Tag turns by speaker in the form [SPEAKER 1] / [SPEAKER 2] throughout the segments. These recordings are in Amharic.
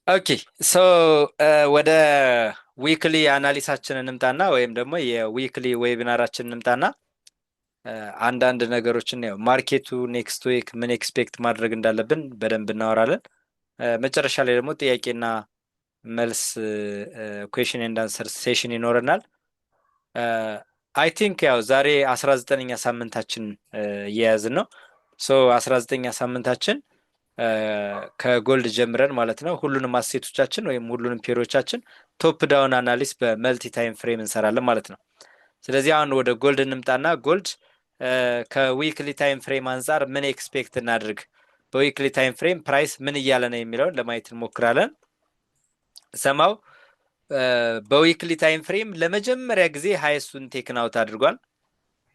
[SPEAKER 1] ኦኬ ሶ ወደ ዊክሊ አናሊሳችን እንምጣና ወይም ደግሞ የዊክሊ ዌቢናራችን እንምጣና አንዳንድ ነገሮችን ነው ማርኬቱ ኔክስት ዊክ ምን ኤክስፔክት ማድረግ እንዳለብን በደንብ እናወራለን። መጨረሻ ላይ ደግሞ ጥያቄና መልስ ኩዌሽን ኤንድ አንሰር ሴሽን ይኖረናል። አይ ቲንክ ያው ዛሬ 19ኛ ሳምንታችን እየያዝን ነው። ሶ 19ኛ ሳምንታችን ከጎልድ ጀምረን ማለት ነው ሁሉንም አሴቶቻችን ወይም ሁሉንም ፔሮቻችን ቶፕ ዳውን አናሊስ በመልቲ ታይም ፍሬም እንሰራለን ማለት ነው። ስለዚህ አሁን ወደ ጎልድ እንምጣና ጎልድ ከዊክሊ ታይም ፍሬም አንጻር ምን ኤክስፔክት እናድርግ፣ በዊክሊ ታይም ፍሬም ፕራይስ ምን እያለ ነው የሚለውን ለማየት እንሞክራለን። ሰማው በዊክሊ ታይም ፍሬም ለመጀመሪያ ጊዜ ሃይስቱን ቴክን አውት አድርጓል።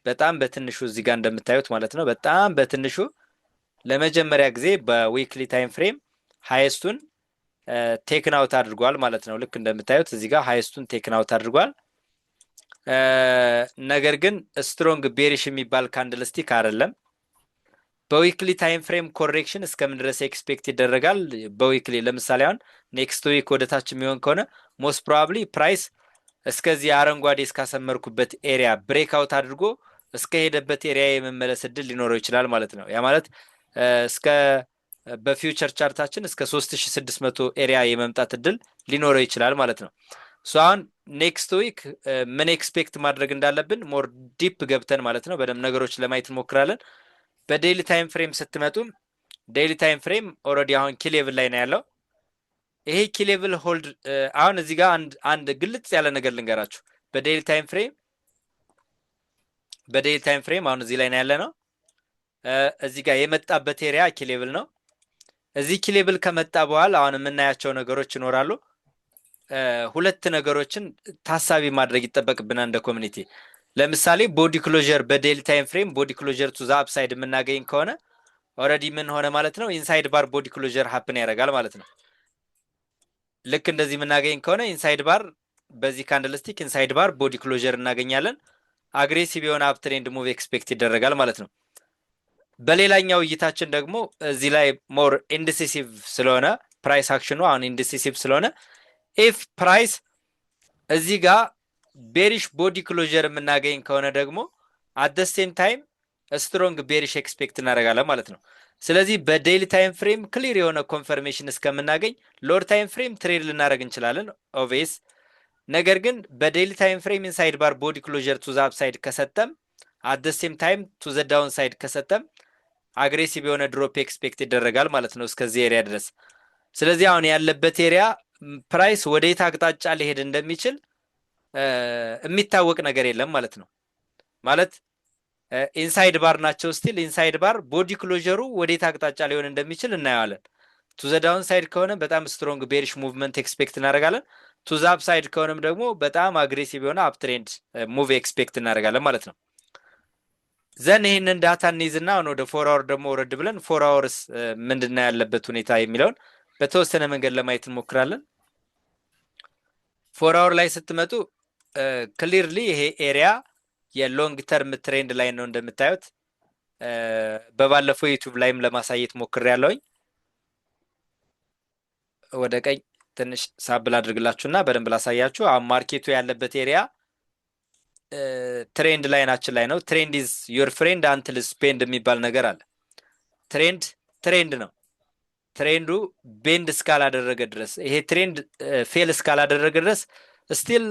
[SPEAKER 1] በጣም በትንሹ እዚህ ጋር እንደምታዩት ማለት ነው። በጣም በትንሹ ለመጀመሪያ ጊዜ በዊክሊ ታይም ፍሬም ሃይስቱን ቴክን አውት አድርጓል ማለት ነው። ልክ እንደምታዩት እዚህ ጋር ሃይስቱን ቴክን አውት አድርጓል። ነገር ግን ስትሮንግ ቤሪሽ የሚባል ካንድልስቲክ አይደለም። በዊክሊ ታይም ፍሬም ኮሬክሽን እስከምን ድረስ ኤክስፔክት ይደረጋል? በዊክሊ ለምሳሌ አሁን ኔክስት ዊክ ወደታች የሚሆን ከሆነ ሞስት ፕሮባብሊ ፕራይስ እስከዚህ አረንጓዴ እስካሰመርኩበት ኤሪያ ብሬክ አውት አድርጎ እስከ ሄደበት ኤሪያ የመመለስ እድል ሊኖረው ይችላል ማለት ነው። ያ ማለት እስከ በፊውቸር ቻርታችን እስከ 3600 ኤሪያ የመምጣት እድል ሊኖረው ይችላል ማለት ነው። ሶ አሁን ኔክስት ዊክ ምን ኤክስፔክት ማድረግ እንዳለብን ሞር ዲፕ ገብተን ማለት ነው በደንብ ነገሮች ለማየት እንሞክራለን። በዴይሊ ታይም ፍሬም ስትመጡ ዴይሊ ታይም ፍሬም ኦልሬዲ አሁን ኪሌቭል ላይ ነው ያለው። ይሄ ኪሌቭል ሆልድ አሁን እዚህ ጋር አንድ ግልጽ ያለ ነገር ልንገራችሁ። በዴይሊ ታይም ፍሬም አሁን እዚህ ላይ ነው ያለ ነው። እዚህ ጋር የመጣበት ኤሪያ ኪሌቭል ነው። እዚህ ኪሌቭል ከመጣ በኋላ አሁን የምናያቸው ነገሮች ይኖራሉ። ሁለት ነገሮችን ታሳቢ ማድረግ ይጠበቅብናል እንደ ኮሚኒቲ። ለምሳሌ ቦዲ ክሎጀር በዴይሊ ታይም ፍሬም ቦዲ ክሎጀር ቱ ዘ አፕሳይድ የምናገኝ ከሆነ ኦልሬዲ ምን ሆነ ማለት ነው? ኢንሳይድ ባር ቦዲ ክሎጀር ሀፕን ያደርጋል ማለት ነው። ልክ እንደዚህ የምናገኝ ከሆነ ኢንሳይድ ባር በዚህ ካንድልስቲክ ኢንሳይድ ባር ቦዲ ክሎጀር እናገኛለን። አግሬሲቭ የሆነ አፕትሬንድ ሙቭ ኤክስፔክት ይደረጋል ማለት ነው። በሌላኛው እይታችን ደግሞ እዚህ ላይ ሞር ኢንዲሲሲቭ ስለሆነ ፕራይስ አክሽኑ አሁን ኢንዲሲሲቭ ስለሆነ ኢፍ ፕራይስ እዚህ ጋር ቤሪሽ ቦዲ ክሎጀር የምናገኝ ከሆነ ደግሞ አት ደ ሴም ታይም ስትሮንግ ቤሪሽ ኤክስፔክት እናደርጋለን ማለት ነው። ስለዚህ በዴይሊ ታይም ፍሬም ክሊር የሆነ ኮንፈርሜሽን እስከምናገኝ ሎር ታይም ፍሬም ትሬድ ልናደርግ እንችላለን ኦቬስ። ነገር ግን በዴይሊ ታይም ፍሬም ኢንሳይድ ባር ቦዲ ክሎጀር ቱ ዘ አፕሳይድ ከሰጠም አት ደ ሴም ታይም ቱ ዘ ዳውን ሳይድ ከሰጠም አግሬሲቭ የሆነ ድሮፕ ኤክስፔክት ይደረጋል ማለት ነው እስከዚህ ኤሪያ ድረስ። ስለዚህ አሁን ያለበት ኤሪያ ፕራይስ ወደ የት አቅጣጫ ሊሄድ እንደሚችል የሚታወቅ ነገር የለም ማለት ነው። ማለት ኢንሳይድ ባር ናቸው ስቲል ኢንሳይድ ባር ቦዲ ክሎጀሩ ወዴት አቅጣጫ ሊሆን እንደሚችል እናየዋለን። ቱ ዘ ዳውን ሳይድ ከሆነ በጣም ስትሮንግ ቤሪሽ ሙቭመንት ኤክስፔክት እናደርጋለን። ቱ ዘ አፕ ሳይድ ከሆነም ደግሞ በጣም አግሬሲቭ የሆነ አፕትሬንድ ሙቭ ኤክስፔክት እናደርጋለን ማለት ነው። ዘን ይህንን ዳታ እንይዝና አሁን ወደ 4 አወር ደግሞ ወረድ ብለን 4 አወርስ ምንድነው ያለበት ሁኔታ የሚለውን በተወሰነ መንገድ ለማየት እንሞክራለን። 4 አወር ላይ ስትመጡ ክሊርሊ ይሄ ኤሪያ የሎንግ ተርም ትሬንድ ላይ ነው እንደምታዩት። በባለፈው ዩቲዩብ ላይም ለማሳየት ሞክሬያለሁኝ። ወደ ቀኝ ትንሽ ሳብል አድርግላችሁና በደንብ ላሳያችሁ። አሁን ማርኬቱ ያለበት ኤሪያ ትሬንድ ላይናችን ላይ ነው። ትሬንድ ኢዝ ዩር ፍሬንድ አንትል ስፔንድ የሚባል ነገር አለ። ትሬንድ ነው። ትሬንዱ ቤንድ እስካላደረገ ድረስ ይሄ ትሬንድ ፌል እስካላደረገ ድረስ ስቲል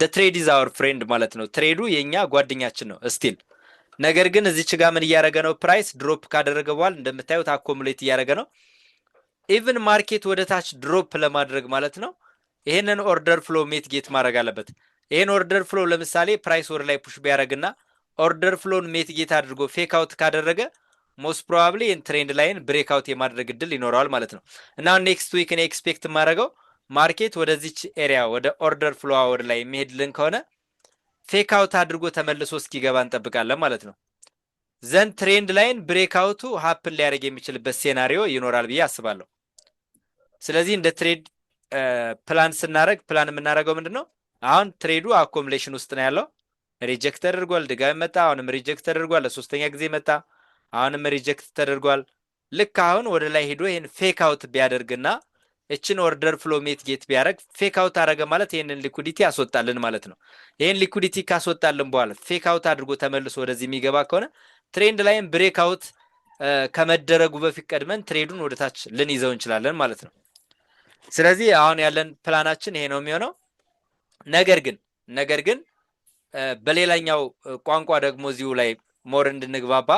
[SPEAKER 1] ትሬድ ኢዝ አወር ፍሬንድ ማለት ነው። ትሬዱ የኛ ጓደኛችን ነው ስቲል። ነገር ግን እዚች ጋር ምን እያደረገ ነው? ፕራይስ ድሮፕ ካደረገ በኋላ እንደምታዩት አኮሙሌት እያደረገ ነው። ኢቭን ማርኬት ወደ ታች ድሮፕ ለማድረግ ማለት ነው ይሄንን ኦርደር ፍሎ ሜትጌት ማድረግ አለበት። ይሄን ኦርደር ፍሎ ለምሳሌ ፕራይስ ወደ ላይ ፑሽ ቢያደርግና ኦርደር ፍሎን ሜትጌት አድርጎ ፌክ አውት ካደረገ ሞስት ፕሮባብሊ ትሬንድ ላይን ብሬክ አውት የማድረግ እድል ይኖረዋል ማለት ነው። እና ኔክስት ዊክ እኔ ኤክስፔክት የማደርገው ማርኬት ወደዚች ኤሪያ ወደ ኦርደር ፍሎ አወር ላይ የሚሄድልን ከሆነ ፌክ አውት አድርጎ ተመልሶ እስኪገባ እንጠብቃለን ማለት ነው። ዘን ትሬንድ ላይን ብሬክ አውቱ ሀፕን ሊያደርግ የሚችልበት ሴናሪዮ ይኖራል ብዬ አስባለሁ። ስለዚህ እንደ ትሬድ ፕላን ስናደርግ ፕላን የምናደርገው ምንድን ነው? አሁን ትሬዱ አኮሙሌሽን ውስጥ ነው ያለው። ሪጀክት ተደርጓል፣ ድጋሚ መጣ፣ አሁንም ሪጀክት ተደርጓል፣ ለሶስተኛ ጊዜ መጣ፣ አሁንም ሪጀክት ተደርጓል። ልክ አሁን ወደ ላይ ሄዶ ይሄን ፌክ አውት ቢያደርግና እችን ኦርደር ፍሎ ሜት ጌት ቢያደርግ ፌክ አውት አደረገ ማለት ይህንን ሊኩዲቲ ያስወጣልን ማለት ነው። ይህን ሊኩዲቲ ካስወጣልን በኋላ ፌክ አውት አድርጎ ተመልሶ ወደዚህ የሚገባ ከሆነ ትሬንድ ላይም ብሬክ አውት ከመደረጉ በፊት ቀድመን ትሬዱን ወደታች ልንይዘው እንችላለን ማለት ነው። ስለዚህ አሁን ያለን ፕላናችን ይሄ ነው የሚሆነው። ነገር ግን በሌላኛው ቋንቋ ደግሞ እዚሁ ላይ ሞር እንድንግባባ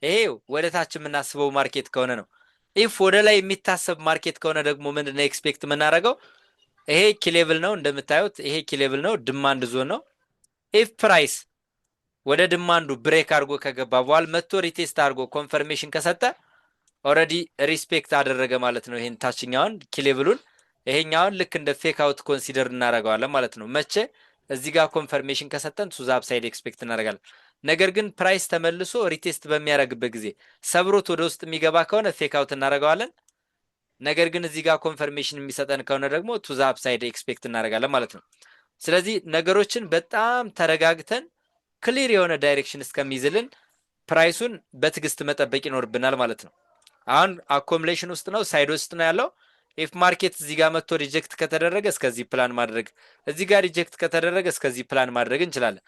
[SPEAKER 1] ይሄ ወደ ታች የምናስበው ማርኬት ከሆነ ነው። ኢፍ ወደ ላይ የሚታሰብ ማርኬት ከሆነ ደግሞ ምንድነው ኤክስፔክት የምናደርገው? ይሄ ኪሌቭል ነው እንደምታዩት፣ ይሄ ኪሌቭል ነው፣ ድማንድ ዞን ነው። ኢፍ ፕራይስ ወደ ድማንዱ ብሬክ አድርጎ ከገባ በኋላ መጥቶ ሪቴስት አድርጎ ኮንፈርሜሽን ከሰጠ ኦልሬዲ ሪስፔክት አደረገ ማለት ነው። ይሄን ታችኛውን ኪሌቭሉን፣ ይሄኛውን ልክ እንደ ፌክ አውት ኮንሲደር እናደርገዋለን ማለት ነው። መቼ እዚህ ጋር ኮንፈርሜሽን ከሰጠን ቱ ዘ አፕሳይድ ኤክስፔክት እናደርጋለን። ነገር ግን ፕራይስ ተመልሶ ሪቴስት በሚያደርግበት ጊዜ ሰብሮት ወደ ውስጥ የሚገባ ከሆነ ፌክ አውት እናደርገዋለን። ነገር ግን እዚህ ጋር ኮንፈርሜሽን የሚሰጠን ከሆነ ደግሞ ቱ ዘ አፕሳይድ ኤክስፔክት እናደርጋለን ማለት ነው። ስለዚህ ነገሮችን በጣም ተረጋግተን ክሊር የሆነ ዳይሬክሽን እስከሚይዝልን ፕራይሱን በትዕግስት መጠበቅ ይኖርብናል ማለት ነው። አሁን አኮሙሌሽን ውስጥ ነው፣ ሳይድ ውስጥ ነው ያለው። ኢፍ ማርኬት እዚህ ጋር መጥቶ ሪጀክት ከተደረገ እስከዚህ ፕላን ማድረግ፣ እዚህ ጋር ሪጀክት ከተደረገ እስከዚህ ፕላን ማድረግ እንችላለን።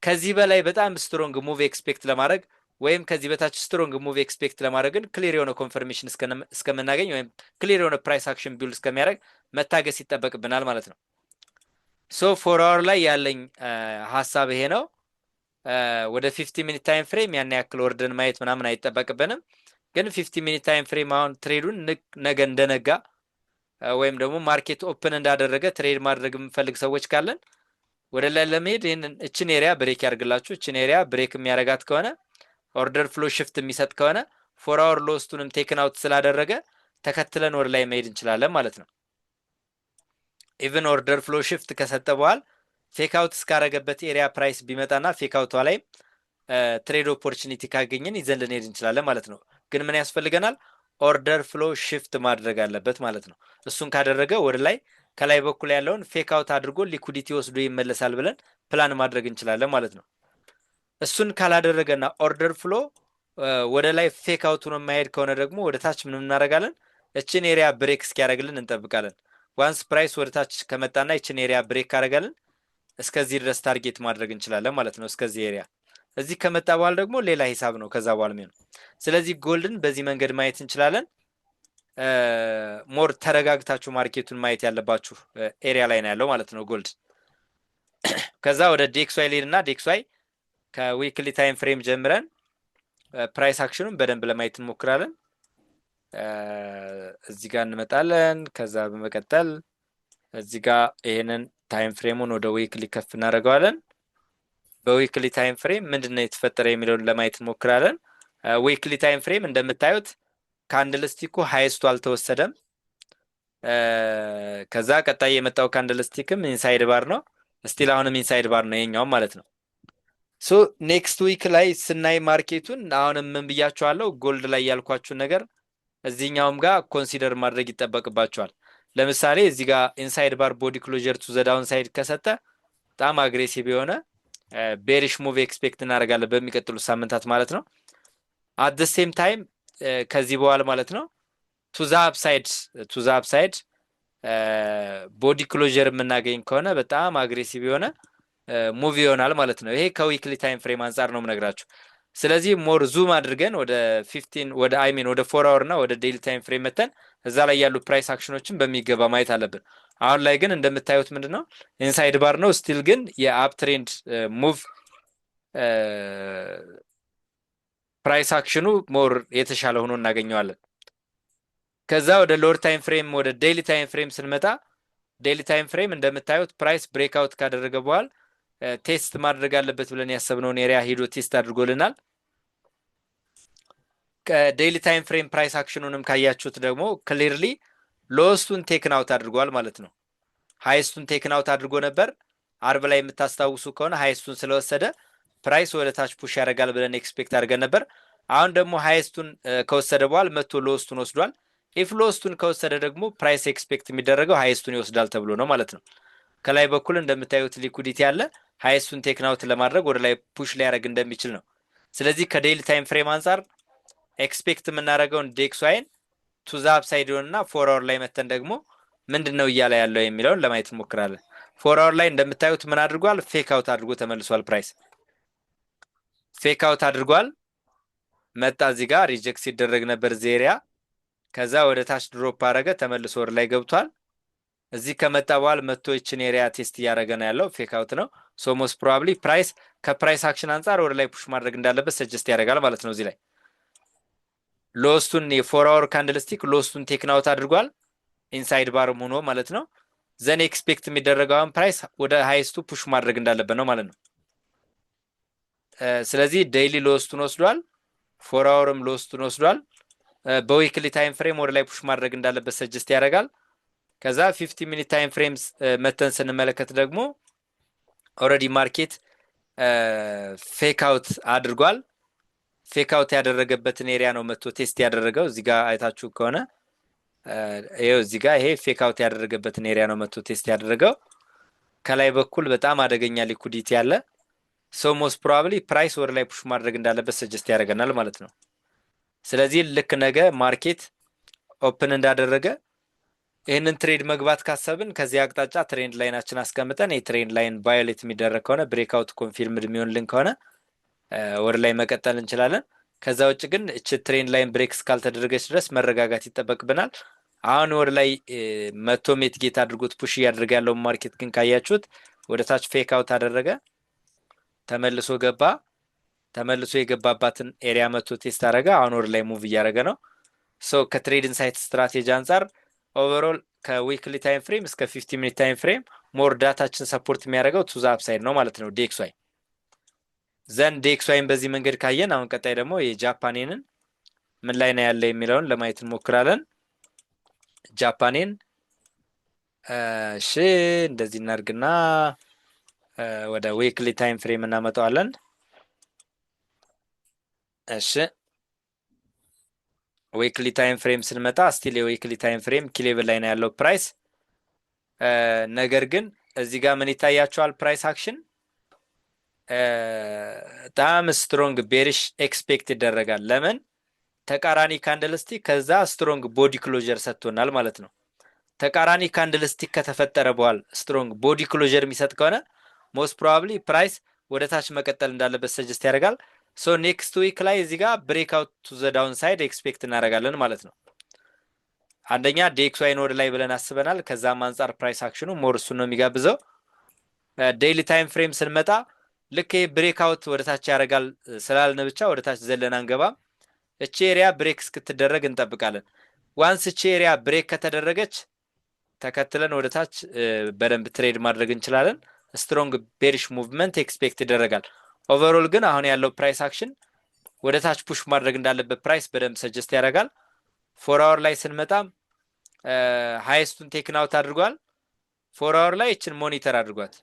[SPEAKER 1] ከዚህ በላይ በጣም ስትሮንግ ሙቭ ኤክስፔክት ለማድረግ ወይም ከዚህ በታች ስትሮንግ ሙቭ ኤክስፔክት ለማድረግ ግን ክሊር የሆነ ኮንፈርሜሽን እስከምናገኝ ወይም ክሊር የሆነ ፕራይስ አክሽን ቢውል እስከሚያደርግ መታገስ ይጠበቅብናል ማለት ነው። ሶ 4 አወር ላይ ያለኝ ሀሳብ ይሄ ነው። ወደ 50 ሚኒት ታይም ፍሬም ያን ያክል ወርደን ማየት ምናምን አይጠበቅብንም። ግን 50 ሚኒት ታይም ፍሬም አሁን ትሬዱን ነገ እንደነጋ ወይም ደግሞ ማርኬት ኦፕን እንዳደረገ ትሬድ ማድረግ የምፈልግ ሰዎች ካለን ወደ ላይ ለመሄድ ይህንን እችን ኤሪያ ብሬክ ያርግላችሁ። እችን ኤሪያ ብሬክ የሚያረጋት ከሆነ ኦርደር ፍሎ ሽፍት የሚሰጥ ከሆነ 4 አወር ሎስቱንም ቴክን አውት ስላደረገ ተከትለን ወደ ላይ መሄድ እንችላለን ማለት ነው። ኢቭን ኦርደር ፍሎ ሽፍት ከሰጠ በኋላ ፌክ አውት እስካረገበት ኤሪያ ፕራይስ ቢመጣና ፌክ አውቷ ላይ ትሬድ ኦፖርቹኒቲ ካገኘን ይዘን ልንሄድ እንችላለን ማለት ነው። ግን ምን ያስፈልገናል? ኦርደር ፍሎ ሽፍት ማድረግ አለበት ማለት ነው። እሱን ካደረገ ወደ ላይ ከላይ በኩል ያለውን ፌክ አውት አድርጎ ሊኩዲቲ ወስዶ ይመለሳል ብለን ፕላን ማድረግ እንችላለን ማለት ነው። እሱን ካላደረገና ኦርደር ፍሎ ወደ ላይ ፌክ አውት ነው የማይሄድ ከሆነ ደግሞ ወደ ታች ምን እናደርጋለን? እችን ኤሪያ ብሬክ እስኪያደርግልን እንጠብቃለን። ዋንስ ፕራይስ ወደ ታች ከመጣና እችን ኤሪያ ብሬክ ካደረጋልን እስከዚህ ድረስ ታርጌት ማድረግ እንችላለን ማለት ነው። እስከዚህ ኤሪያ እዚህ ከመጣ በኋላ ደግሞ ሌላ ሂሳብ ነው ከዛ በኋላ ነው። ስለዚህ ጎልድን በዚህ መንገድ ማየት እንችላለን። ሞር ተረጋግታችሁ ማርኬቱን ማየት ያለባችሁ ኤሪያ ላይ ነው ያለው ማለት ነው ጎልድ። ከዛ ወደ ዴክስዋይ ሌድና ዴክስዋይ ከዊክሊ ታይም ፍሬም ጀምረን ፕራይስ አክሽኑን በደንብ ለማየት እንሞክራለን። እዚህ ጋር እንመጣለን። ከዛ በመቀጠል እዚህ ጋር ይሄንን ታይም ፍሬሙን ወደ ዊክሊ ከፍ እናደርገዋለን። በዊክሊ ታይም ፍሬም ምንድነው የተፈጠረ የሚለውን ለማየት እንሞክራለን። ዊክሊ ታይም ፍሬም እንደምታዩት ካንድል ስቲኩ ሃይስቱ አልተወሰደም። ከዛ ቀጣይ የመጣው ካንድል ስቲክም ኢንሳይድ ባር ነው። ስቲል አሁንም ኢንሳይድ ባር ነው የኛው ማለት ነው። ሶ ኔክስት ዊክ ላይ ስናይ ማርኬቱን አሁንም ምን ብያችኋለሁ? ጎልድ ላይ ያልኳችሁን ነገር እዚህኛውም ጋር ኮንሲደር ማድረግ ይጠበቅባቸዋል። ለምሳሌ እዚህ ጋር ኢንሳይድ ባር ቦዲ ክሎጀር ቱ ዘ ዳውን ሳይድ ከሰጠ በጣም አግሬሲቭ የሆነ ቤሪሽ ሙቭ ኤክስፔክት እናደርጋለን በሚቀጥሉት ሳምንታት ማለት ነው። አት ዘ ሴም ታይም ከዚህ በኋላ ማለት ነው ቱ ዘ አፕሳይድ ቦዲ ክሎጀር የምናገኝ ከሆነ በጣም አግሬሲቭ የሆነ ሙቭ ይሆናል ማለት ነው። ይሄ ከዊክሊ ታይም ፍሬም አንጻር ነው የምነግራችሁ። ስለዚህ ሞር ዙም አድርገን ወደ 15 ወደ 4 አወር እና ወደ ዴይሊ ታይም ፍሬም መተን እዛ ላይ ያሉ ፕራይስ አክሽኖችን በሚገባ ማየት አለብን። አሁን ላይ ግን እንደምታዩት ምንድነው ኢንሳይድ ባር ነው። ስቲል ግን የአፕ ትሬንድ ሙቭ ፕራይስ አክሽኑ ሞር የተሻለ ሆኖ እናገኘዋለን። ከዛ ወደ ሎወር ታይም ፍሬም ወደ ዴይሊ ታይም ፍሬም ስንመጣ ዴይሊ ታይም ፍሬም እንደምታዩት ፕራይስ ብሬክአውት ካደረገ በኋላ ቴስት ማድረግ አለበት ብለን ያሰብነውን ኤሪያ ሄዶ ቴስት አድርጎልናል። ከዴይሊ ታይም ፍሬም ፕራይስ አክሽኑንም ካያችሁት ደግሞ ክሊርሊ ሎስቱን ቴክን አውት አድርጓል ማለት ነው። ሃይስቱን ቴክን አውት አድርጎ ነበር። አርብ ላይ የምታስታውሱ ከሆነ ሃይስቱን ስለወሰደ ፕራይስ ወደ ታች ፑሽ ያደርጋል ብለን ኤክስፔክት አድርገን ነበር። አሁን ደግሞ ሃይስቱን ከወሰደ በኋላ መጥቶ ሎስቱን ወስዷል። ኢፍ ሎስቱን ከወሰደ ደግሞ ፕራይስ ኤክስፔክት የሚደረገው ሃይስቱን ይወስዳል ተብሎ ነው ማለት ነው። ከላይ በኩል እንደምታዩት ሊኩዲቲ ያለ ሃይስቱን ቴክን አውት ለማድረግ ወደ ላይ ፑሽ ሊያደርግ እንደሚችል ነው። ስለዚህ ከዴይሊ ታይም ፍሬም አንጻር ኤክስፔክት የምናደርገውን ዴክስዋይን ቱ ዘ አፕሳይድ እና 4 አወር ላይ መተን ደግሞ ምንድን ነው እያለ ያለው የሚለውን ለማየት እንሞክራለን። 4 አወር ላይ እንደምታዩት ምን አድርጓል? ፌክ አውት አድርጎ ተመልሷል። ፕራይስ ፌክ አውት አድርጓል። መጣ እዚህ ጋር ሪጀክት ሲደረግ ነበር ዜሪያ። ከዛ ወደ ታች ድሮፕ አረገ፣ ተመልሶ ወር ላይ ገብቷል። እዚህ ከመጣ በኋላ መጥቶ ይችን ኤሪያ ቴስት እያደረገ ነው ያለው። ፌክ አውት ነው። ሶ ሞስት ፕሮባብሊ ፕራይስ ከፕራይስ አክሽን አንጻር ወደ ላይ ፑሽ ማድረግ እንዳለበት ሰጀስት ያደርጋል ማለት ነው። እዚህ ላይ ሎስቱን የ4 አወር ካንድልስቲክ ሎስቱን ቴክን አውት አድርጓል፣ ኢንሳይድ ባር ሆኖ ማለት ነው። ዘን ኤክስፔክት የሚደረገውን ፕራይስ ወደ ሃይስቱ ፑሽ ማድረግ እንዳለበት ነው ማለት ነው። ስለዚህ ዴይሊ ሎስቱን ወስዷል፣ 4 አወርም ሎስቱን ወስዷል። በዊክሊ ታይም ፍሬም ወደ ላይ ፑሽ ማድረግ እንዳለበት ሰጀስት ያደርጋል። ከዛ 50 ሚኒት ታይም ፍሬምስ መተን ስንመለከት ደግሞ ኦልሬዲ ማርኬት ፌክ አውት አድርጓል። ፌክ አውት ያደረገበትን ኤሪያ ነው መጥቶ ቴስት ያደረገው። እዚህ ጋር አይታችሁ ከሆነ ይሄው እዚህ ጋር ይሄ ፌክ አውት ያደረገበትን ኤሪያ ነው መጥቶ ቴስት ያደረገው። ከላይ በኩል በጣም አደገኛ ሊኩዲቲ ያለ ሶ ሞስት ፕሮባብሊ ፕራይስ ወደ ላይ ፑሽ ማድረግ እንዳለበት ሰጀስት ያደርገናል ማለት ነው። ስለዚህ ልክ ነገ ማርኬት ኦፕን እንዳደረገ ይህንን ትሬድ መግባት ካሰብን ከዚህ አቅጣጫ ትሬንድ ላይናችን አስቀምጠን የትሬንድ ላይን ቫዮሌት የሚደረግ ከሆነ ብሬክአውት ኮንፊርምድ የሚሆንልን ከሆነ ወደ ላይ መቀጠል እንችላለን። ከዛ ውጭ ግን እች ትሬንድ ላይን ብሬክ እስካልተደረገች ድረስ መረጋጋት ይጠበቅብናል። አሁን ወደ ላይ መቶ ሜትጌት አድርጎት ፑሽ እያደረገ ያለው ማርኬት ግን ካያችሁት ወደ ታች ፌክ አውት አደረገ፣ ተመልሶ ገባ። ተመልሶ የገባባትን ኤሪያ መቶ ቴስት አደረገ። አሁን ወደ ላይ ሙቭ እያደረገ ነው። ሶ ከትሬድ ኢንሳይት ስትራቴጂ አንጻር ኦቨርኦል ከዊክሊ ታይም ፍሬም እስከ 50 ሚኒት ታይም ፍሬም ሞር ዳታችን ሰፖርት የሚያደርገው ቱ ዘ አፕሳይድ ነው ማለት ነው። ዴክስዋይ ዘንድ ዴክስዋይን በዚህ መንገድ ካየን አሁን ቀጣይ ደግሞ የጃፓኔንን ምን ላይ ነው ያለ የሚለውን ለማየት እንሞክራለን። ጃፓኔን እሺ እንደዚህ እናድርግና ወደ ዊክሊ ታይም ፍሬም እናመጣዋለን። እሺ ዊክሊ ታይም ፍሬም ስንመጣ ስቲል የዊክሊ ታይም ፍሬም ኪ ሌቭል ላይ ነው ያለው ፕራይስ። ነገር ግን እዚህ ጋር ምን ይታያቸዋል? ፕራይስ አክሽን በጣም ስትሮንግ ቤሪሽ ኤክስፔክት ይደረጋል። ለምን? ተቃራኒ ካንድልስቲክ ከዛ ስትሮንግ ቦዲ ክሎጀር ሰጥቶናል ማለት ነው። ተቃራኒ ካንድልስቲክ ከተፈጠረ በኋላ ስትሮንግ ቦዲ ክሎጀር የሚሰጥ ከሆነ ሞስት ፕሮባብሊ ፕራይስ ወደ ታች መቀጠል እንዳለበት ሰጀስት ያደርጋል። ሶ ኔክስት ዊክ ላይ እዚህ ጋር ብሬክ አውት ቱ ዘ ዳውን ሳይድ ኤክስፔክት እናደርጋለን ማለት ነው። አንደኛ ዴክስዋይን ወደ ላይ ብለን አስበናል። ከዛም አንጻር ፕራይስ አክሽኑ ሞር እሱን ነው የሚጋብዘው። ዴይሊ ታይም ፍሬም ስንመጣ ልክ ብሬክ አውት ወደ ታች ያደርጋል ስላልን ብቻ ወደ ታች ዘለን አንገባም። እቺ ኤሪያ ብሬክ እስክትደረግ እንጠብቃለን። ዋንስ እቺ ኤሪያ ብሬክ ከተደረገች ተከትለን ወደ ታች በደንብ ትሬድ ማድረግ እንችላለን። ስትሮንግ ቤሪሽ ሙቭመንት ኤክስፔክት ይደረጋል። ኦቨርኦል ግን አሁን ያለው ፕራይስ አክሽን ወደ ታች ፑሽ ማድረግ እንዳለበት ፕራይስ በደንብ ሰጀስት ያደርጋል። 4 አወር ላይ ስንመጣ ሃይስቱን ቴክን አውት አድርጓል። 4 አወር ላይ እችን ሞኒተር አድርጓት።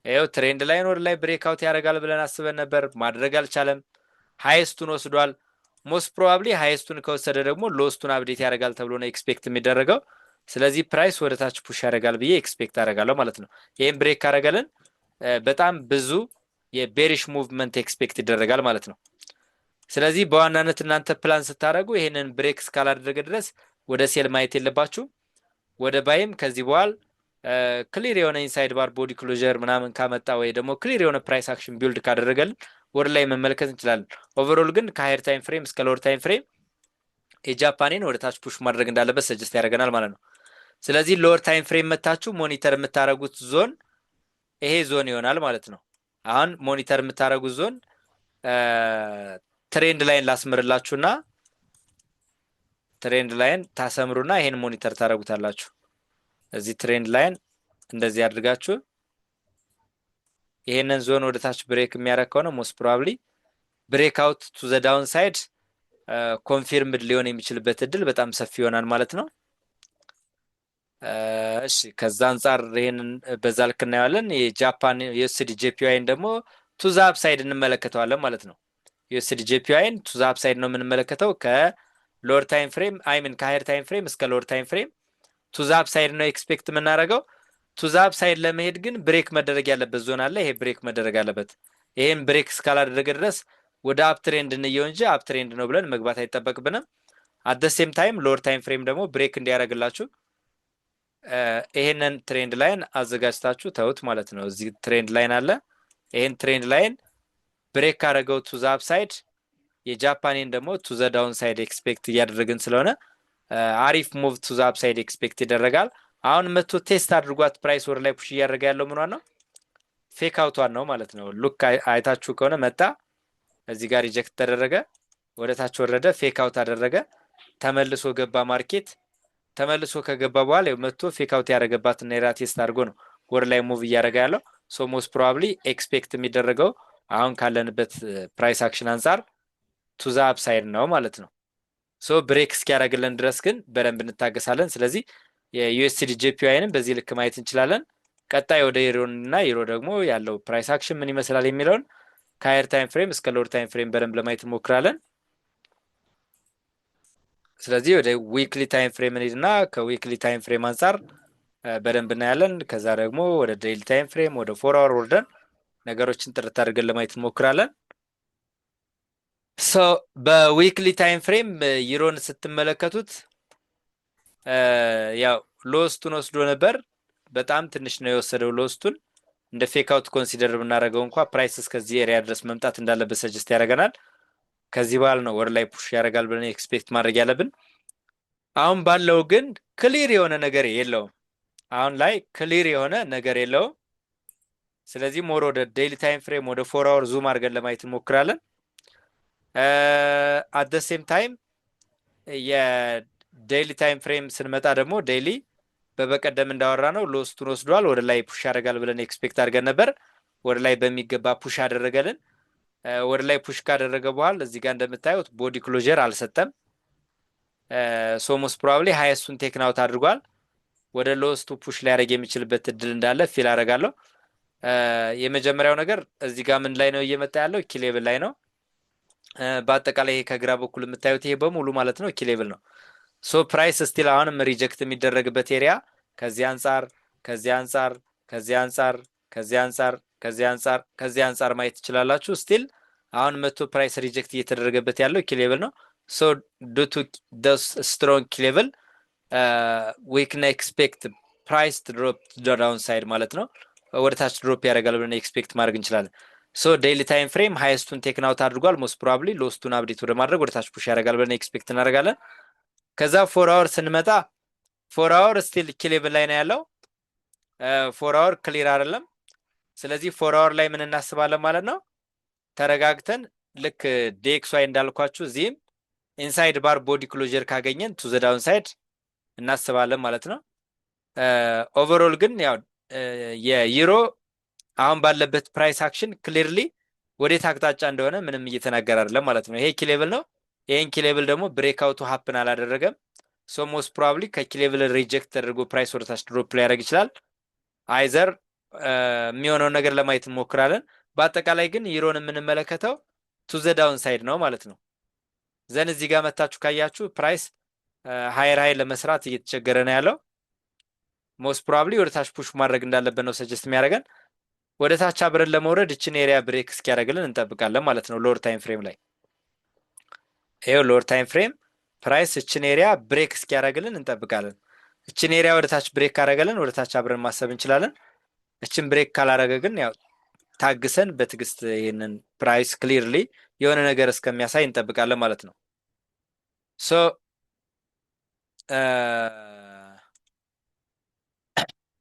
[SPEAKER 1] ይኸው ትሬንድ ላይን ወደ ላይ ብሬክ አውት ያደርጋል ብለን አስበን ነበር፣ ማድረግ አልቻለም። ሃይስቱን ወስዷል። ሞስት ፕሮባብሊ ሃይስቱን ከወሰደ ደግሞ ሎስቱን አፕዴት ያደርጋል ተብሎ ነው ኤክስፔክት የሚደረገው። ስለዚህ ፕራይስ ወደ ታች ፑሽ ያደርጋል ብዬ ኤክስፔክት አደርጋለሁ ማለት ነው። ይህም ብሬክ ካደረገልን በጣም ብዙ የቤሪሽ ሙቭመንት ኤክስፔክት ይደረጋል ማለት ነው። ስለዚህ በዋናነት እናንተ ፕላን ስታደርጉ ይሄንን ብሬክ እስካላደረገ ድረስ ወደ ሴል ማየት የለባችሁ። ወደ ባይም ከዚህ በኋላ ክሊር የሆነ ኢንሳይድ ባር ቦዲ ክሎጀር ምናምን ካመጣ ወይ ደግሞ ክሊር የሆነ ፕራይስ አክሽን ቢልድ ካደረገልን ወደ ላይ መመልከት እንችላለን። ኦቨርኦል ግን ከሃየር ታይም ፍሬም እስከ ሎወር ታይም ፍሬም የጃፓኔን ወደ ታች ፑሽ ማድረግ እንዳለበት ሰጀስት ያደርገናል ማለት ነው። ስለዚህ ሎወር ታይም ፍሬም መታችሁ ሞኒተር የምታደርጉት ዞን ይሄ ዞን ይሆናል ማለት ነው። አሁን ሞኒተር የምታደርጉት ዞን ትሬንድ ላይን ላስምርላችሁና ትሬንድ ላይን ታሰምሩና ይሄን ሞኒተር ታደርጉታላችሁ። እዚህ ትሬንድ ላይን እንደዚህ አድርጋችሁ ይሄንን ዞን ወደ ታች ብሬክ የሚያደርግ ከሆነ ሞስት ፕሮባብሊ ብሬክ አውት ቱ ዘ ዳውን ሳይድ ኮንፊርምድ ሊሆን የሚችልበት እድል በጣም ሰፊ ይሆናል ማለት ነው። እሺ ከዛ አንጻር ይሄንን በዛ ልክ እናየዋለን። የጃፓን ዩኤስዲ ጄፒዋይን ደግሞ ቱ ዘ አፕሳይድ እንመለከተዋለን ማለት ነው። ዩኤስዲ ጄፒዋይን ቱ ዘ አፕሳይድ ነው የምንመለከተው ከሎወር ታይም ፍሬም አይምን ከሃየር ታይም ፍሬም እስከ ሎወር ታይም ፍሬም ቱ ዘ አፕሳይድ ነው ኤክስፔክት የምናደርገው። ቱ ዘ አፕሳይድ ለመሄድ ግን ብሬክ መደረግ ያለበት ዞን አለ። ይሄ ብሬክ መደረግ አለበት። ይሄን ብሬክ እስካላደረገ ድረስ ወደ አፕ ትሬንድ እንየው እንጂ አፕ ትሬንድ ነው ብለን መግባት አይጠበቅብንም። አት ዘ ሴም ታይም ሎወር ታይም ፍሬም ደግሞ ብሬክ እንዲያደርግላችሁ ይሄንን ትሬንድ ላይን አዘጋጅታችሁ ተውት ማለት ነው። እዚህ ትሬንድ ላይን አለ። ይሄን ትሬንድ ላይን ብሬክ ካደረገው ቱ ዘ አፕሳይድ የጃፓኒን ደግሞ ቱ ዘ ዳውን ሳይድ ኤክስፔክት እያደረግን ስለሆነ አሪፍ ሙቭ ቱ ዘ አፕሳይድ ኤክስፔክት ይደረጋል። አሁን መቶ ቴስት አድርጓት ፕራይስ ወደ ላይ ፑሽ እያደረገ ያለው ምኗን ነው? ፌክ አውቷን ነው ማለት ነው። ሉክ አይታችሁ ከሆነ መጣ፣ እዚህ ጋር ሪጀክት ተደረገ፣ ወደ ታች ወረደ፣ ፌክ አውት አደረገ፣ ተመልሶ ገባ ማርኬት። ተመልሶ ከገባ በኋላ መጥቶ ፌክ አውት ያደረገባትና የራ ቴስት አድርጎ ነው ወደ ላይ ሙቭ እያደረገ ያለው። ሶ ሞስት ፕሮባብሊ ኤክስፔክት የሚደረገው አሁን ካለንበት ፕራይስ አክሽን አንጻር ቱ ዘ አፕሳይድ ነው ማለት ነው። ሶ ብሬክ እስኪያደርግልን ድረስ ግን በደንብ እንታገሳለን። ስለዚህ የዩኤስዲ ጄፒዋይንም በዚህ ልክ ማየት እንችላለን። ቀጣይ ወደ ዩሮን እና ዩሮ ደግሞ ያለው ፕራይስ አክሽን ምን ይመስላል የሚለውን ከሀየር ታይም ፍሬም እስከ ሎወር ታይም ፍሬም በደንብ ለማየት እንሞክራለን። ስለዚህ ወደ ዊክሊ ታይም ፍሬም እንሂድና ከዊክሊ ታይም ፍሬም አንጻር በደንብ እናያለን። ከዛ ደግሞ ወደ ዴይሊ ታይም ፍሬም ወደ 4 አወር ወርደን ነገሮችን ጥርት አድርገን ለማየት እንሞክራለን። ሶ በዊክሊ ታይም ፍሬም ዩሮን ስትመለከቱት ያው ሎስቱን ወስዶ ነበር። በጣም ትንሽ ነው የወሰደው ሎስቱን። እንደ ፌክ አውት ኮንሲደር ብናደርገው እንኳ ፕራይስ እስከዚህ ኤሪያ ድረስ መምጣት እንዳለበት ሰጀስት ያደርገናል። ከዚህ በኋላ ነው ወደ ላይ ፑሽ ያደርጋል ብለን ኤክስፔክት ማድረግ ያለብን። አሁን ባለው ግን ክሊር የሆነ ነገር የለውም። አሁን ላይ ክሊር የሆነ ነገር የለውም። ስለዚህ ሞር ወደ ዴይሊ ታይም ፍሬም ወደ 4 አወር ዙም አድርገን ለማየት እንሞክራለን። አት ደ ሴም ታይም የዴይሊ ታይም ፍሬም ስንመጣ ደግሞ ዴይሊ በበቀደም እንዳወራ ነው ሎስቱን ወስዷል። ወደ ላይ ፑሽ ያደርጋል ብለን ኤክስፔክት አድርገን ነበር። ወደ ላይ በሚገባ ፑሽ አደረገልን። ወደ ላይ ፑሽ ካደረገ በኋላ እዚህ ጋር እንደምታዩት ቦዲ ክሎጀር አልሰጠም። ሶሞስ ፕሮባብሊ ሃይስቱን ቴክን አውት አድርጓል። ወደ ሎስቱ ፑሽ ሊያደርግ የሚችልበት እድል እንዳለ ፊል አደርጋለሁ። የመጀመሪያው ነገር እዚህ ጋር ምን ላይ ነው እየመጣ ያለው? ኪሌብል ላይ ነው። በአጠቃላይ ይሄ ከግራ በኩል የምታዩት ይሄ በሙሉ ማለት ነው ኪሌብል ነው። ሶ ፕራይስ ስቲል አሁንም ሪጀክት የሚደረግበት ኤሪያ ከዚህ አንጻር ከዚህ አንጻር ከዚህ አንጻር ከዚህ አንጻር ከዚህ አንጻር ከዚህ አንጻር ማየት ትችላላችሁ። ስቲል አሁን መቶ ፕራይስ ሪጀክት እየተደረገበት ያለው ኪሌብል ነው። ሶ ዱ ቱ ዶስ ስትሮንግ ኪሌብል ዊ ካን ኤክስፔክት ፕራይስ ድሮፕ ዳውን ሳይድ ማለት ነው። ወደ ታች ድሮፕ ያደርጋል ብለን ኤክስፔክት ማድረግ እንችላለን። ሶ ዴይሊ ታይም ፍሬም ሃይስቱን ቴክን አውት አድርጓል። ሞስት ፕሮባብሊ ሎስቱን አፕዴት ወደ ማድረግ ወደ ታች ፑሽ ያደርጋል ብለን ኤክስፔክት እናደርጋለን። ከዛ 4 አወር ስንመጣ 4 አወር ስቲል ኪሌብል ላይ ነው ያለው። 4 አወር ክሊር አይደለም። ስለዚህ 4 አወር ላይ ምን እናስባለን ማለት ነው? ተረጋግተን ልክ ዴክስዋይ እንዳልኳችሁ እዚህም ኢንሳይድ ባር ቦዲ ክሎጀር ካገኘን ቱ ዘ ዳውን ሳይድ እናስባለን ማለት ነው። ኦቨርኦል ግን ያው የዩሮ አሁን ባለበት ፕራይስ አክሽን ክሊርሊ ወዴት አቅጣጫ እንደሆነ ምንም እየተናገረ አይደለም ማለት ነው። ይሄ ኪሌብል ነው። ይሄን ኪሌብል ደግሞ ብሬክአውቱ ሀፕን አላደረገም። ሶ ሞስት ፕሮባብሊ ከኪሌብል ሪጀክት ተደርጎ ፕራይስ ወደ ታች ድሮፕ ሊያደርግ ይችላል። አይዘር የሚሆነውን ነገር ለማየት እንሞክራለን። በአጠቃላይ ግን ዩሮን የምንመለከተው ቱ ዘ ዳውን ሳይድ ነው ማለት ነው። ዘን እዚህ ጋር መታችሁ ካያችሁ ፕራይስ ሃየር ሃይ ለመስራት እየተቸገረ ነው ያለው። ሞስት ፕሮባብሊ ወደ ታች ፑሽ ማድረግ እንዳለበት ነው ሰጀስት የሚያደርገን። ወደ ታች አብረን ለመውረድ እችን ኤሪያ ብሬክ እስኪያደርግልን እንጠብቃለን ማለት ነው። ሎወር ታይም ፍሬም ላይ ይሄው ሎወር ታይም ፍሬም ፕራይስ እችን ኤሪያ ብሬክ እስኪያደርግልን እንጠብቃለን። እችን ኤሪያ ወደ ታች ብሬክ ካደረገልን ወደ ታች አብረን ማሰብ እንችላለን። እችን ብሬክ ካላደረገ ግን ያው ታግሰን በትዕግስት ይህንን ፕራይስ ክሊርሊ የሆነ ነገር እስከሚያሳይ እንጠብቃለን ማለት ነው። ሶ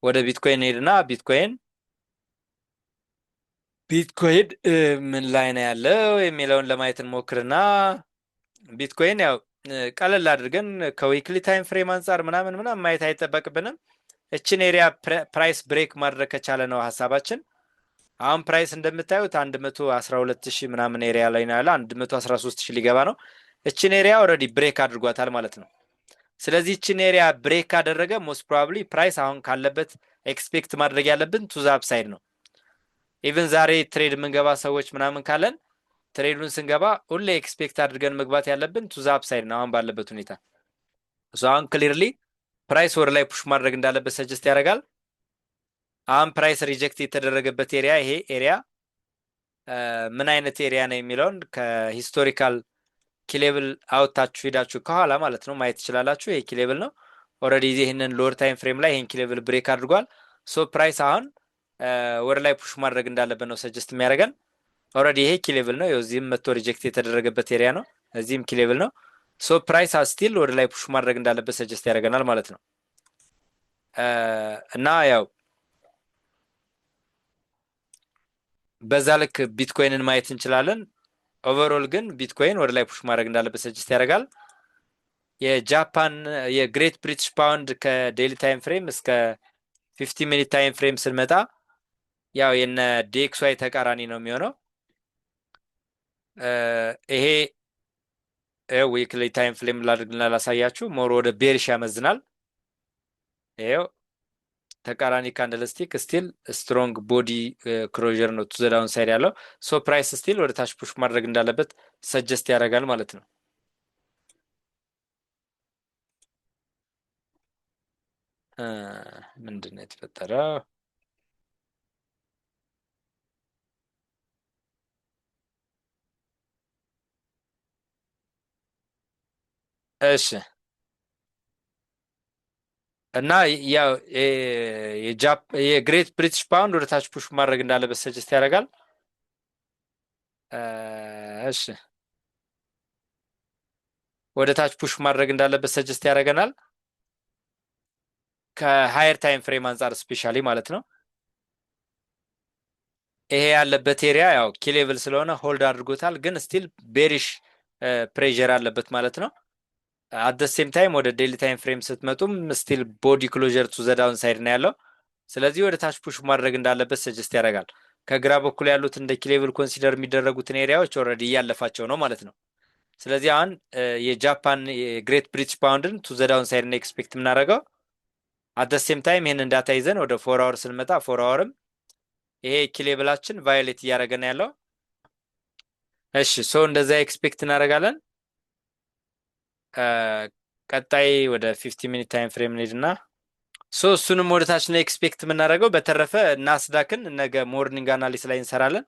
[SPEAKER 1] ወደ ቢትኮይን ሄድና ቢትኮይን ምን ላይ ነው ያለው የሚለውን ለማየት እንሞክርና ቢትኮይን ያው ቀለል አድርገን ከዊክሊ ታይም ፍሬም አንጻር ምናምን ማየት አይጠበቅብንም። እችን ኤሪያ ፕራይስ ብሬክ ማድረግ ከቻለ ነው ሀሳባችን። አሁን ፕራይስ እንደምታዩት 112,000 ምናምን ኤሪያ ላይ ነው ያለ። 113,000 ሊገባ ነው። እችን ኤሪያ ኦልሬዲ ብሬክ አድርጓታል ማለት ነው። ስለዚህ እችን ኤሪያ ብሬክ ካደረገ ሞስት ፕሮባብሊ ፕራይስ አሁን ካለበት ኤክስፔክት ማድረግ ያለብን ቱ ዘ አፕሳይድ ነው። ኢቭን ዛሬ ትሬድ የምንገባ ሰዎች ምናምን ካለን ትሬዱን ስንገባ ሁሌ ኤክስፔክት አድርገን መግባት ያለብን ቱ ዘ አፕሳይድ ነው አሁን ባለበት ሁኔታ። አሁን ክሊርሊ ፕራይስ ወደ ላይ ፑሽ ማድረግ እንዳለበት ሰጀስት ያደርጋል። አሁን ፕራይስ ሪጀክት የተደረገበት ኤሪያ ይሄ ኤሪያ ምን አይነት ኤሪያ ነው የሚለውን ከሂስቶሪካል ኪሌብል አውጥታችሁ ሄዳችሁ ከኋላ ማለት ነው ማየት ትችላላችሁ። ይሄ ኪሌብል ነው። ኦልሬዲ ይህንን ሎወር ታይም ፍሬም ላይ ይህን ኪ ሌቭል ብሬክ አድርጓል። ሶ ፕራይስ አሁን ወደ ላይ ፑሽ ማድረግ እንዳለበት ነው ሰጀስት የሚያደርገን። ኦልሬዲ ይሄ ኪ ሌቭል ነው። እዚህም መቶ ሪጀክት የተደረገበት ኤሪያ ነው። እዚህም ኪ ሌቭል ነው። ሶ ፕራይስ ስቲል ወደ ላይ ፑሽ ማድረግ እንዳለበት ሰጀስት ያደርገናል ማለት ነው። እና ያው በዛ ልክ ቢትኮይንን ማየት እንችላለን። ኦቨርኦል ግን ቢትኮይን ወደ ላይ ፑሽ ማድረግ እንዳለበት ሰጀስት ያደርጋል። የጃፓን የግሬት ብሪቲሽ ፓውንድ ከዴይሊ ታይም ፍሬም እስከ 50 ሚኒት ታይም ፍሬም ስንመጣ ያው የነ ዲኤክስዋይ ተቃራኒ ነው የሚሆነው። ይሄ ዊክሊ ታይም ፍሬም ላድርግና ላሳያችሁ። ሞር ወደ ቤሪሽ ያመዝናል። ይሄው ተቃራኒ ካንድልስቲክ ስቲል ስትሮንግ ቦዲ ክሎዥር ነው ቱ ዘ ዳውን ሳይድ ያለው። ሶ ፕራይስ ስቲል ወደ ታች ፑሽ ማድረግ እንዳለበት ሰጀስት ያደርጋል ማለት ነው። ምንድን ነው የተፈጠረው? እሺ እና ያው የግሬት ብሪቲሽ ፓውንድ ወደ ታች ፑሽ ማድረግ እንዳለበት ሰጀስት ያደርጋል። እሺ ወደ ታች ፑሽ ማድረግ እንዳለበት ሰጀስት ያደርገናል ከሃየር ታይም ፍሬም አንጻር ስፔሻሊ ማለት ነው። ይሄ ያለበት ኤሪያ ያው ኪ ሌቭል ስለሆነ ሆልድ አድርጎታል፣ ግን ስቲል ቤሪሽ ፕሬዠር አለበት ማለት ነው። አት ሴም ታይም ወደ ዴይሊ ታይም ፍሬም ስትመጡም ስቲል ቦዲ ክሎዥር ቱ ዘ ዳውን ሳይድ ነው ያለው። ስለዚህ ወደ ታች ፑሽ ማድረግ እንዳለበት ሰጀስት ያደርጋል። ከግራ በኩል ያሉት እንደ ኪ ሌቭል ኮንሲደር የሚደረጉትን ኤሪያዎች ኦልሬዲ እያለፋቸው ነው ማለት ነው። ስለዚህ አሁን የጃፓን የግሬት ብሪቲሽ ፓውንድን ቱ ዘ ዳውን ሳይድ ነው ኤክስፔክት የምናደርገው። አት ሴም ታይም ይህን እንዳታ ይዘን ወደ 4 አወር ስንመጣ 4 አወርም ይሄ ኪ ሌቭላችን ቫዮሌት እያደረገን ያለው። እሺ ሶ እንደዛ ኤክስፔክት እናደርጋለን። ቀጣይ ወደ 50 ሚኒት ታይም ፍሬም እንሄድና ሶ እሱንም ወደ ታች ነው ኤክስፔክት የምናደርገው። በተረፈ ናስዳክን ነገ ሞርኒንግ አናሊስ ላይ እንሰራለን።